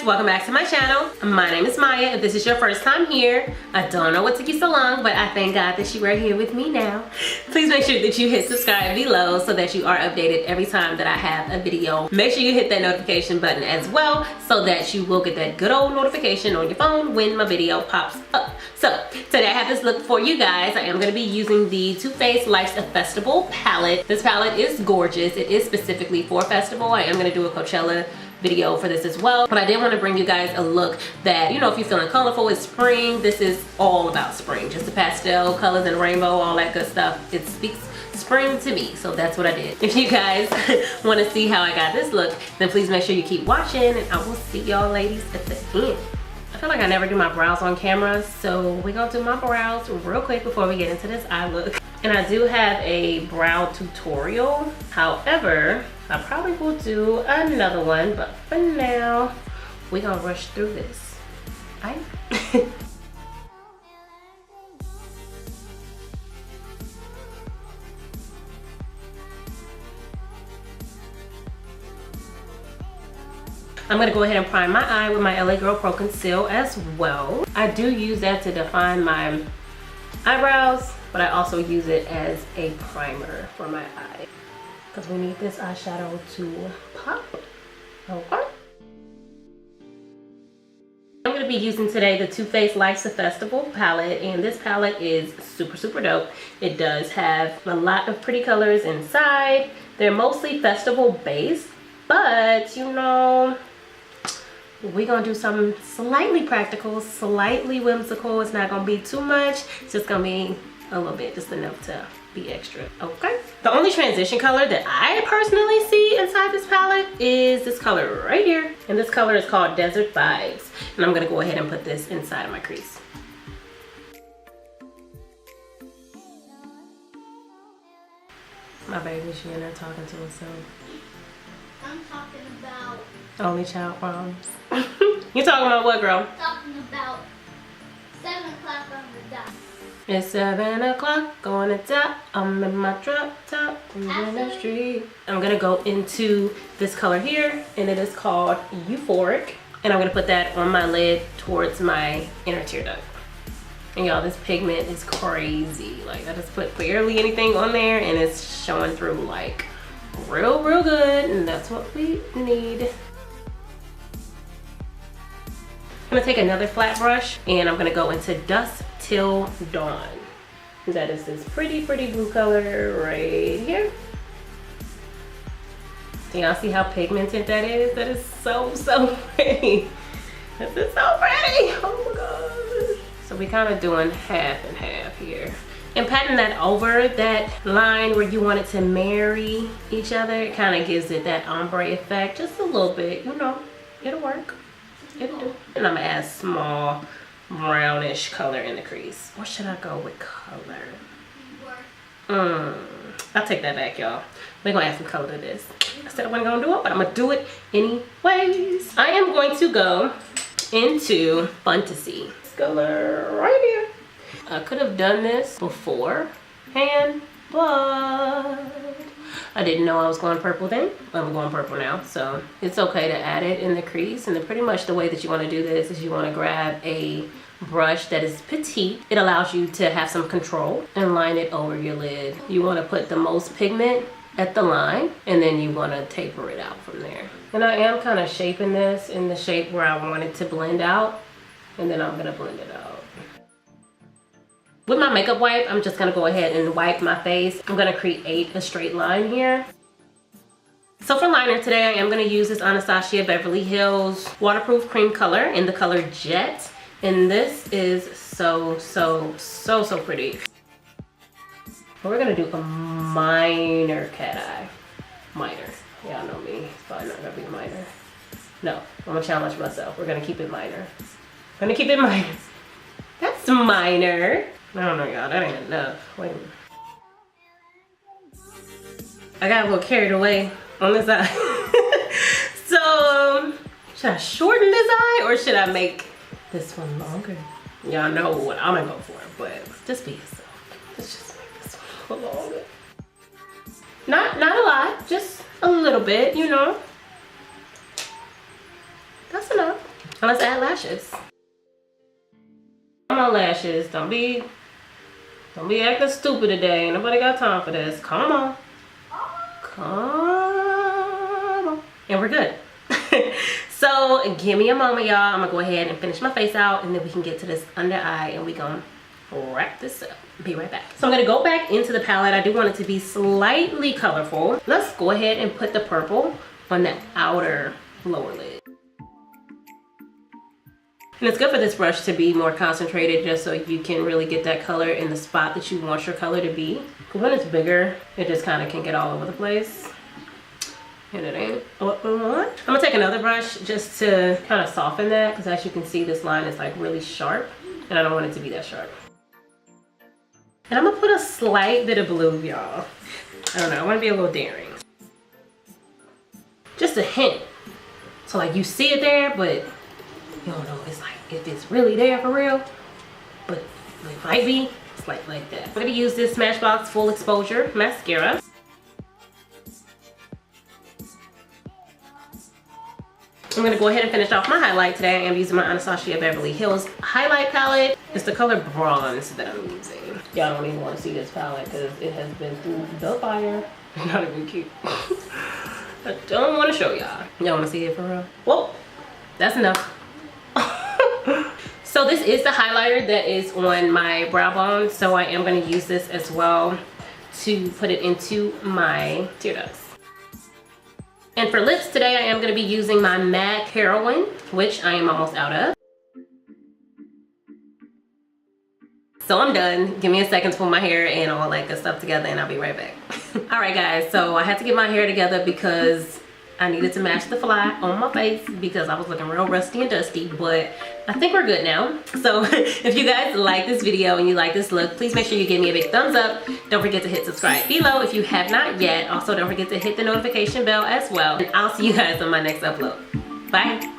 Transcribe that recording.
welcome back to my channel. My name is Maya. If this is your first time here, I don't know what took you so long, but I thank God that you are here with me now. Please make sure that you hit subscribe below so that you are updated every time that I have a video. Make sure you hit that notification button as well so that you will get that good old notification on your phone when my video pops up. So today I have this look for you guys. I am going to be using the Too Faced Life's a Festival palette. This palette is gorgeous. It is specifically for festival. I am going to do a Coachella video for this as well, but I did want to bring you guys a look that, you know, if you're feeling colorful, it's spring. This is all about spring, just the pastel colors and rainbow, all that good stuff. It speaks spring to me, so that's what I did. If you guys want to see how I got this look, then please make sure you keep watching, and I will see y'all ladies at the end. I feel like I never do my brows on camera, so we're gonna do my brows real quick before we get into this eye look. And I do have a brow tutorial. However, I probably will do another one, but for now, we're gonna rush through this. I'm gonna go ahead and prime my eye with my LA Girl Pro Conceal as well. I do use that to define my eyebrows, but I also use it as a primer for my eye, because we need this eyeshadow to pop. Okay. I'm going to be using today the Too Faced Life's a Festival palette, and this palette is super dope. It does have a lot of pretty colors inside. They're mostly festival based, but you know, we're going to do something slightly practical, slightly whimsical. It's not going to be too much. It's just going to be a little bit, just enough to be extra. Okay. The only transition color that I personally see inside this palette is this color right here. And this color is called Desert Vibes. And I'm gonna go ahead and put this inside of my crease. My baby, she in there talking to herself. I'm talking about only child problems. You talking about what, girl? I'm talking about 7 o'clock on the dot. It's 7 o'clock, going to top. I'm in my drop top, in the street. I'm gonna go into this color here, and it is called Euphoric. And I'm gonna put that on my lid towards my inner tear duct. And y'all, this pigment is crazy. Like, I just put barely anything on there, and it's showing through like real good, and that's what we need. I'm gonna take another flat brush, and I'm gonna go into Dusk Till Dawn. That is this pretty blue color right here. Do y'all see how pigmented that is? That is so pretty. This is so pretty. Oh my gosh. So we kind of doing half and half here. And patting that over that line where you want it to marry each other, it kind of gives it that ombre effect just a little bit. You know, it'll work. It'll do. And I'm gonna add small brownish color in the crease. Or should I go with color? I'll take that back, y'all. We're gonna add some color to this. I said I wasn't gonna do it, but I'm gonna do it anyways. I am going to go into Fantasy. This color right here. I could have done this beforehand, but I didn't know I was going purple then. I'm going purple now, so it's okay to add it in the crease. And then pretty much the way that you want to do this is you want to grab a brush that is petite. It allows you to have some control and line it over your lid. You want to put the most pigment at the line, and then you want to taper it out from there. And I am kind of shaping this in the shape where I want it to blend out, and then I'm going to blend it out. With my makeup wipe, I'm just gonna go ahead and wipe my face. I'm gonna create a straight line here. So for liner today, I am gonna use this Anastasia Beverly Hills waterproof cream color in the color Jet. And this is so pretty. We're gonna do a minor cat eye. Minor, y'all know me, it's probably not gonna be minor. No, I'm gonna challenge myself. We're gonna keep it minor. I'm gonna keep it minor. That's minor. I don't know, y'all, that ain't enough. Wait a minute. I got a little carried away on this eye. So, should I shorten this eye or should I make this one longer? Y'all know what I'm gonna go for, but just be yourself. Let's just make this one longer. Not a lot, just a little bit, you know. That's enough. Now let's add lashes. Come on, lashes. Don't be acting stupid today. Nobody got time for this. Come on. Come on. And we're good. So give me a moment, y'all. I'm gonna go ahead and finish my face out, and then we can get to this under eye, and we gonna wrap this up. Be right back. So I'm gonna go back into the palette. I do want it to be slightly colorful. Let's go ahead and put the purple on the outer lower lid. And it's good for this brush to be more concentrated, just so you can really get that color in the spot that you want your color to be. Because when it's bigger, it just kind of can get all over the place. And it ain't what we want. I'm gonna take another brush just to kind of soften that, because as you can see, this line is like really sharp, and I don't want it to be that sharp. And I'm gonna put a slight bit of blue, y'all. I don't know, I wanna be a little daring. Just a hint. So like you see it there, but you don't know it's like if it's really there for real, but it might be. It's like that. We're gonna use this Smashbox Full Exposure Mascara. I'm gonna go ahead and finish off my highlight today. I am using my Anastasia Beverly Hills highlight palette. It's the color Bronze that I'm using. Y'all don't even want to see this palette because it has been through the fire. Not even cute. I don't want to show y'all. Y'all want to see it for real? Well, that's enough. So this is the highlighter that is on my brow bone. So I am going to use this as well to put it into my tear ducts. And for lips today, I am going to be using my MAC Heroine, which I am almost out of. So I'm done. Give me a second to put my hair and all that good stuff together, and I'll be right back. All right, guys. So I had to get my hair together because I needed to match the fly on my face because I was looking real rusty and dusty, but I think we're good now. So if you guys like this video and you like this look, please make sure you give me a big thumbs up. Don't forget to hit subscribe below if you have not yet. Also, don't forget to hit the notification bell as well. And I'll see you guys on my next upload. Bye.